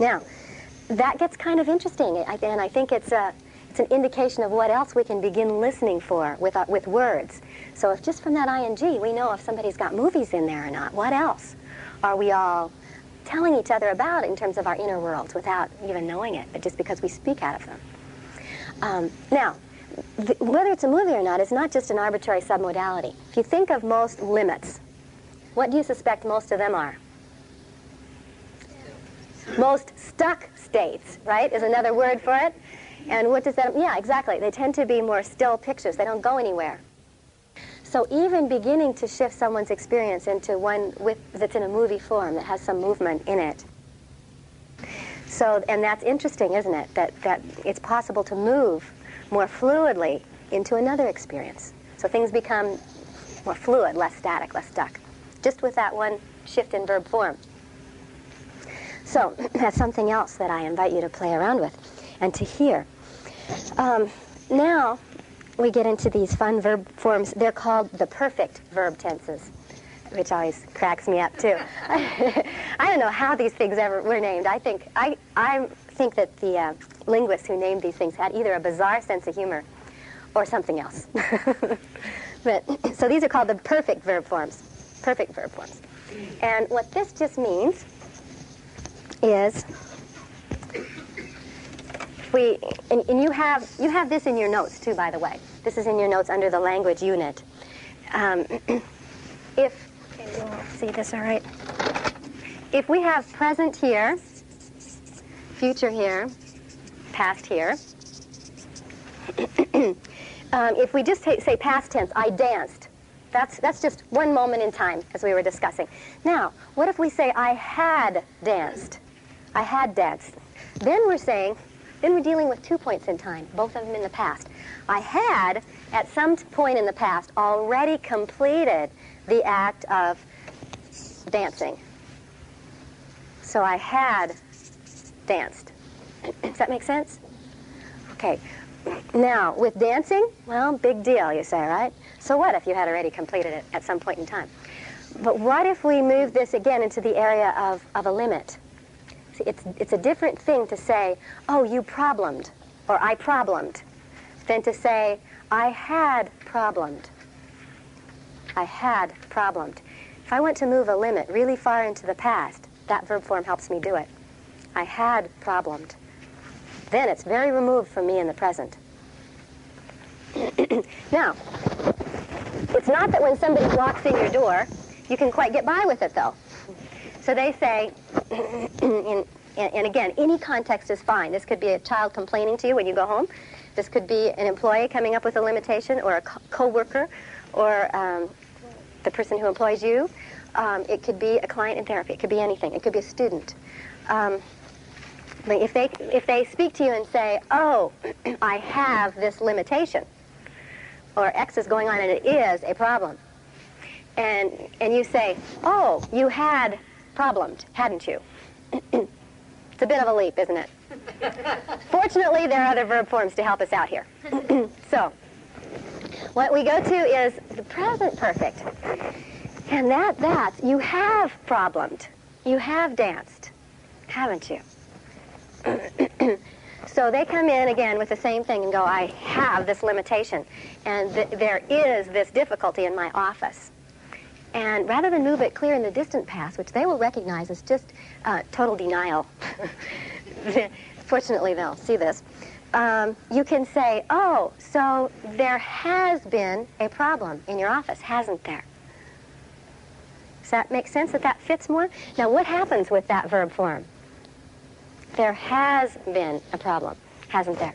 Now, that gets kind of interesting, and I think it's an indication of what else we can begin listening for with words. So if just from that ing we know if somebody's got movies in there or not, what else are we all telling each other about in terms of our inner worlds without even knowing it, but just because we speak out of them? Now, whether it's a movie or not is not just an arbitrary submodality. If you think of most limits, what do you suspect most of them are? Most stuck states, right, is another word for it. And what does that, yeah, exactly. They tend to be more still pictures. They don't go anywhere. So even beginning to shift someone's experience into one that's in a movie form, that has some movement in it. So, and that's interesting, isn't it? That it's possible to move more fluidly into another experience. So things become more fluid, less static, less stuck, just with that one shift in verb form. So that's something else that I invite you to play around with and to hear. Now we get into these fun verb forms. They're called the perfect verb tenses, which always cracks me up too. I don't know how these things ever were named. I think that the linguists who named these things had either a bizarre sense of humor or something else. But so these are called the perfect verb forms. Perfect verb forms. And what this just means is and you have this in your notes too, by the way. This is in your notes under the language unit. If see this all right? If we have present here, future here, past here, if we just say past tense, I danced. That's just one moment in time, as we were discussing. Now, what if we say I had danced? I had danced. Then we're dealing with 2 points in time, both of them in the past. I had, at some point in the past, already completed the act of dancing. So I had danced. Does that make sense? Okay. Now, with dancing, well, big deal, you say, right? So what if you had already completed it at some point in time? But what if we move this again into the area of a limit? See, it's a different thing to say, oh, you problemed, or I problemed, than to say, I had problemed. I had problemed. If I want to move a limit really far into the past, that verb form helps me do it. I had problemed. Then it's very removed from me in the present. Now, it's not that when somebody walks in your door, you can quite get by with it, though. So they say, and again, any context is fine. This could be a child complaining to you when you go home. This could be an employee coming up with a limitation, or a co-worker, or the person who employs you. It could be a client in therapy. It could be anything. It could be a student. But if they speak to you and say, oh, I have this limitation, or X is going on and it is a problem, and you say, oh, you had problemed, hadn't you? It's a bit of a leap, isn't it? Fortunately, there are other verb forms to help us out here. So, what we go to is the present perfect. And that's, you have problemed. You have danced, haven't you? So they come in again with the same thing and go, I have this limitation, and there is this difficulty in my office. And rather than move it clear in the distant past, which they will recognize as just total denial, fortunately they'll see this, you can say, oh, so there has been a problem in your office, hasn't there? Does that make sense, that fits more? Now, what happens with that verb form? There has been a problem, hasn't there?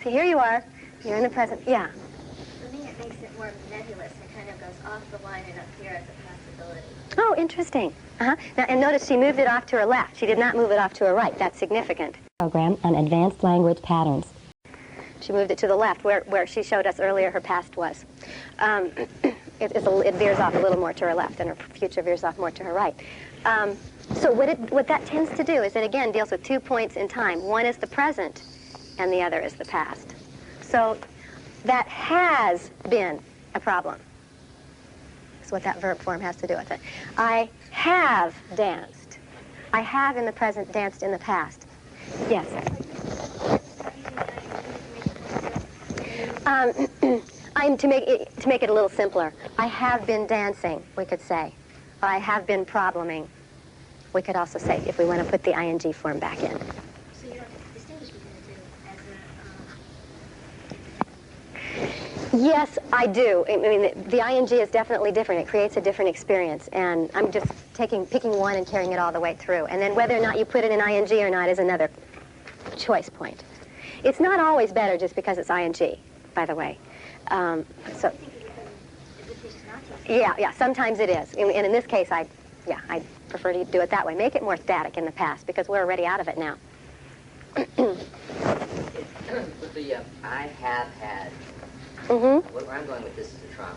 So here you are, you're in the present, yeah. I think it makes it more nebulous. It kind of goes off the line and up here as a possibility. Oh, interesting. Now, and notice she moved it off to her left. She did not move it off to her right. That's significant. Program on advanced language patterns. She moved it to the left, where she showed us earlier her past was. It veers off a little more to her left, and her future veers off more to her right. So what that tends to do is it, again, deals with 2 points in time. One is the present, and the other is the past. So that has been a problem. That's what that verb form has to do with it. I have danced. I have in the present danced in the past. Yes. To make it a little simpler, I have been dancing, we could say. Or I have been probleming, we could also say, if we want to put the ing form back in. So you don't distinguish between the two as a... Yes, I do. I mean, the ing is definitely different. It creates a different experience, and I'm just picking one and carrying it all the way through. And then whether or not you put it in ing or not is another choice point. It's not always better just because it's ing, by the way. So, yeah, sometimes it is. And in this case, I prefer to do it that way. Make it more static in the past, because we're already out of it now. With the I have had, where I'm going with this is a trauma.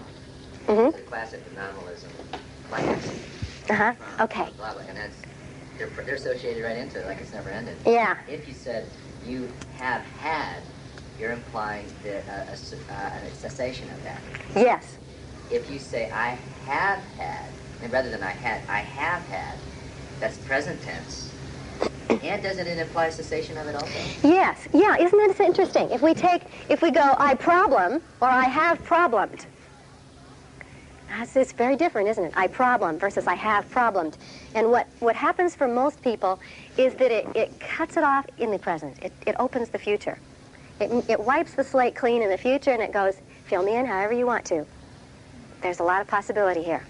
It's a classic anomalism. Okay. Blah, blah, and that's, they're associated right into it like it's never ended. Yeah. If you said you have had, you're implying that a cessation of that. Yes. If you say I have had, and rather than I have had, that's present tense. And doesn't it imply cessation of it also? Yes. Yeah, isn't that interesting? If we go I problem or I have problemed, it's very different, isn't it? I problem versus I have problemed. And what happens for most people is that it cuts it off in the present. It opens the future. It wipes the slate clean in the future, and it goes, fill me in however you want to. There's a lot of possibility here.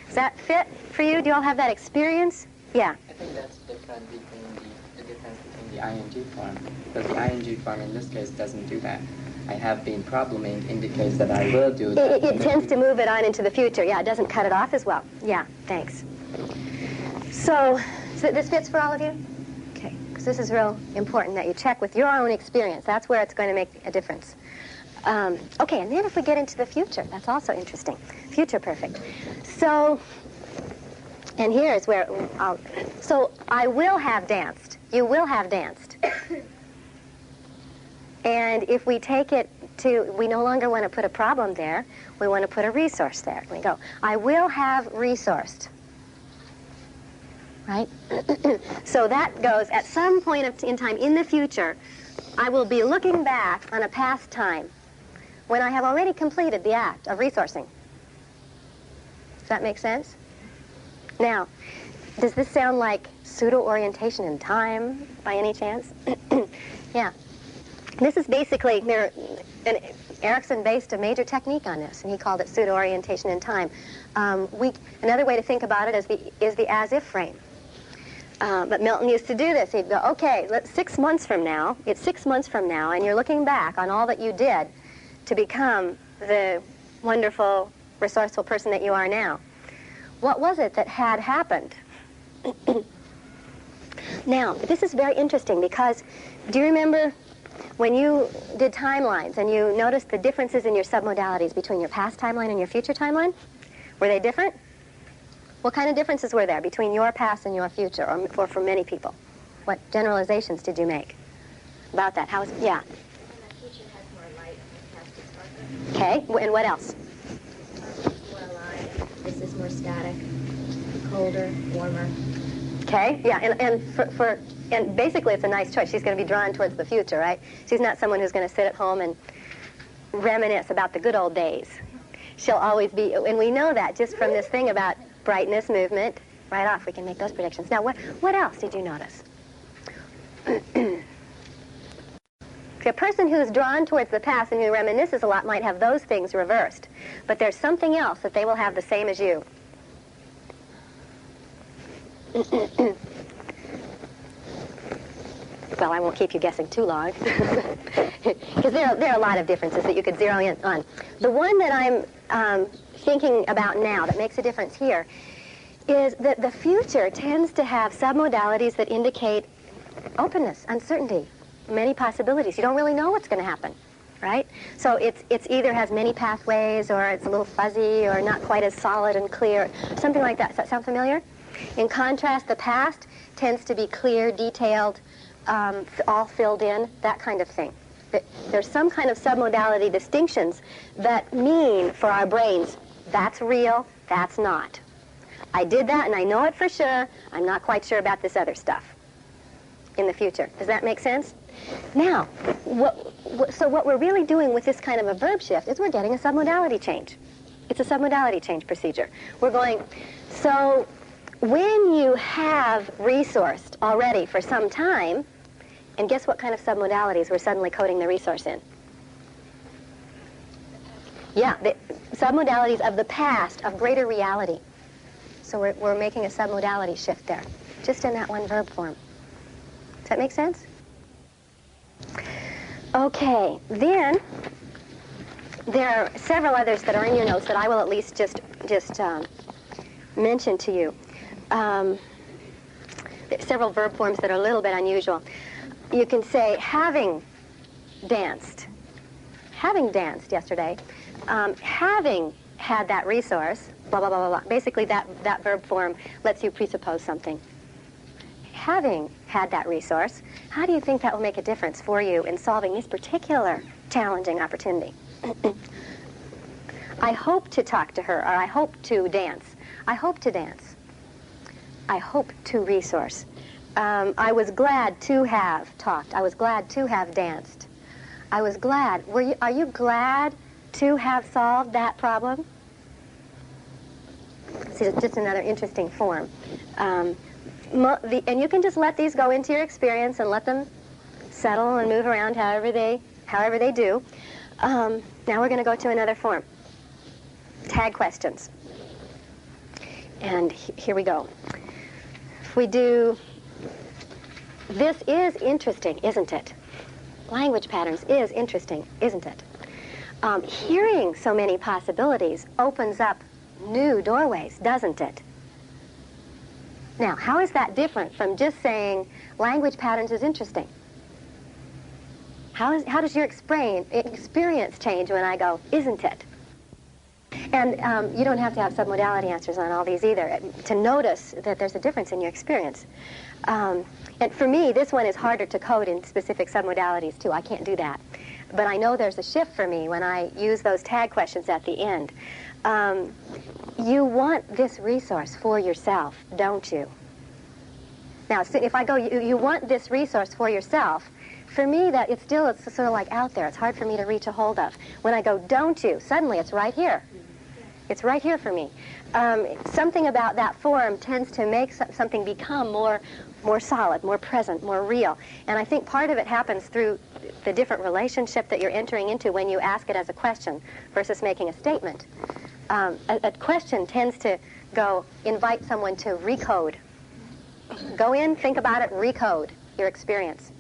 Does that fit for you? Do you all have that experience? Yeah. I think that's the difference between the ing form. Because the ing form in this case doesn't do that. I have been probleming indicates that I will do that. It tends to move it on into the future. Yeah, it doesn't cut it off as well. Yeah, thanks. So this fits for all of you? Okay, because this is real important that you check with your own experience. That's where it's going to make a difference. Okay, and then if we get into the future, that's also interesting. Future perfect. So, and here's where so I will have danced. You will have danced. And if we take it to, we no longer want to put a problem there. We want to put a resource there. We go, I will have resourced. Right? So that goes, at some point in time in the future, I will be looking back on a past time when I have already completed the act of resourcing. Does that make sense? Now, does this sound like pseudo-orientation in time by any chance? Yeah. This is basically, Erickson based a major technique on this, and he called it pseudo-orientation in time. Another way to think about it is the as-if frame. But Milton used to do this. He'd go, okay, 6 months from now, it's 6 months from now, and you're looking back on all that you did to become the wonderful, resourceful person that you are now. What was it that had happened? Now, this is very interesting because, do you remember when you did timelines and you noticed the differences in your submodalities between your past timeline and your future timeline? Were they different? What kind of differences were there between your past and your future, or for many people? What generalizations did you make about that? Yeah. My future has more light and the past is darker. Okay, and what else? It's more alive. This is more static, colder, warmer. Okay, yeah, and basically it's a nice choice. She's going to be drawn towards the future, right? She's not someone who's going to sit at home and reminisce about the good old days. She'll always be, and we know that just from this thing about brightness, movement, right off we can make those predictions. Now, what else did you notice? A person who's drawn towards the past and who reminisces a lot might have those things reversed. But there's something else that they will have the same as you. Well, I won't keep you guessing too long, because there are a lot of differences that you could zero in on. The one that I'm thinking about now that makes a difference here is that the future tends to have submodalities that indicate openness, uncertainty, many possibilities. You don't really know what's going to happen, right? So it's either has many pathways, or it's a little fuzzy, or not quite as solid and clear, something like that. Does that sound familiar? In contrast, the past tends to be clear, detailed, all filled in, that kind of thing. There's some kind of submodality distinctions that mean for our brains, that's real, that's not. I did that and I know it for sure. I'm not quite sure about this other stuff in the future. Does that make sense? Now, so what we're really doing with this kind of a verb shift is we're getting a submodality change. It's a submodality change procedure. We're going, so when you have resourced already for some time, and guess what kind of submodalities we're suddenly coding the resource in? Yeah, the submodalities of the past, of greater reality. So we're making a submodality shift there, just in that one verb form. Does that make sense? Okay, then there are several others that are in your notes that I will at least just mention to you. Several verb forms that are a little bit unusual. You can say having danced yesterday, having had that resource, blah, blah, blah, blah, blah. Basically, that verb form lets you presuppose something. Having had that resource, how do you think that will make a difference for you in solving this particular challenging opportunity? I hope to talk to her, or I hope to dance. I hope to dance. I hope to resource. I was glad to have talked. I was glad to have danced. I was glad. Are you glad to have solved that problem? This is just another interesting form. And you can just let these go into your experience and let them settle and move around however they do. Now we're going to go to another form. Tag questions. And here we go. If we do, this is interesting, isn't it? Language patterns is interesting, isn't it? Hearing so many possibilities opens up new doorways, doesn't it? Now, how is that different from just saying language patterns is interesting? How does your experience change when I go, isn't it? And you don't have to have submodality answers on all these either to notice that there's a difference in your experience. And for me, this one is harder to code in specific submodalities too. I can't do that. But I know there's a shift for me when I use those tag questions at the end. You want this resource for yourself, don't you? Now, so if I go, you want this resource for yourself, for me, it's sort of like out there. It's hard for me to reach a hold of. When I go, don't you, suddenly it's right here. It's right here for me. Something about that form tends to make something become more solid, more present, more real. And I think part of it happens through the different relationship that you're entering into when you ask it as a question versus making a statement. A question tends to invite someone to recode. Go in, think about it, recode your experience.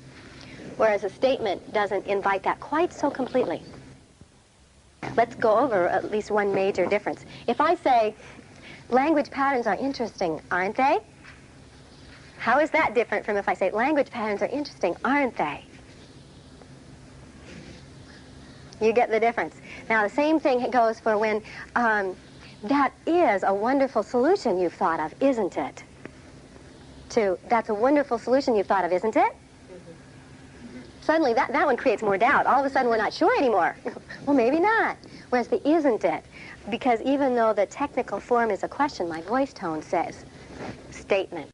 Whereas a statement doesn't invite that quite so completely. Let's go over at least one major difference. If I say, language patterns are interesting, aren't they? How is that different from if I say, language patterns are interesting, aren't they? You get the difference. Now, the same thing goes for when, that is a wonderful solution you've thought of, isn't it? That's a wonderful solution you've thought of, isn't it? Suddenly, that one creates more doubt. All of a sudden, we're not sure anymore. Well, maybe not. Whereas the isn't it, because even though the technical form is a question, my voice tone says statement.